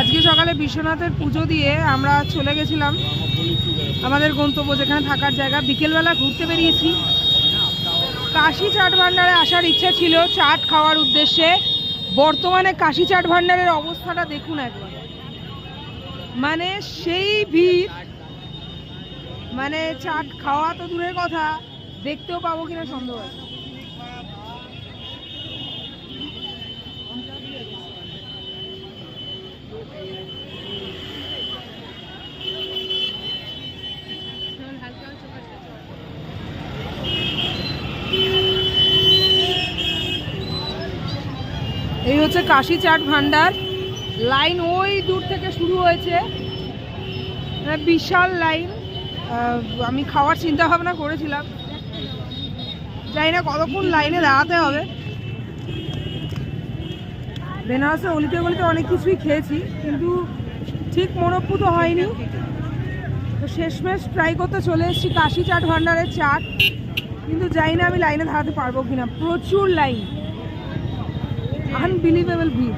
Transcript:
আজকে সকালে বিশ্বনাথের পুজো দিয়ে আমরা চলে গেছিলাম আমাদের গন্তব্য যেখানে থাকার জায়গা। বিকেলবেলা ঘুরতে বেরিয়েছি। কাশি চাট ভান্ডারে আসার ইচ্ছা ছিল চাট খাওয়ার উদ্দেশ্যে। বর্তমানে কাশি চাট ভান্ডারের অবস্থাটা দেখুন একবার, মানে সেই ভিড়, মানে চাট খাওয়া তো দূরের কথা, দেখতেও পাবো কিনা সন্দেহ আছে। এই হচ্ছে কাশি চাট ভান্ডার। লাইন ওই দূর থেকে শুরু হয়েছে, বিশাল লাইন। আমি খাওয়ার চিন্তা ভাবনা করেছিলাম, জানি না কতক্ষণ লাইনে দাঁড়াতে হবে। বেনারসের অলিতে গলিতে অনেক কিছুই খেয়েছি, কিন্তু ঠিক মনোপুত হয়নি। তো শেষমেশ ট্রাই করতে চলে এসেছি কাশি চাট ভান্ডারের চাট, কিন্তু জানি না আমি লাইনে দাঁড়াতে পারবো কিনা। প্রচুর লাইন, আনবিলিভেবল ভিড়।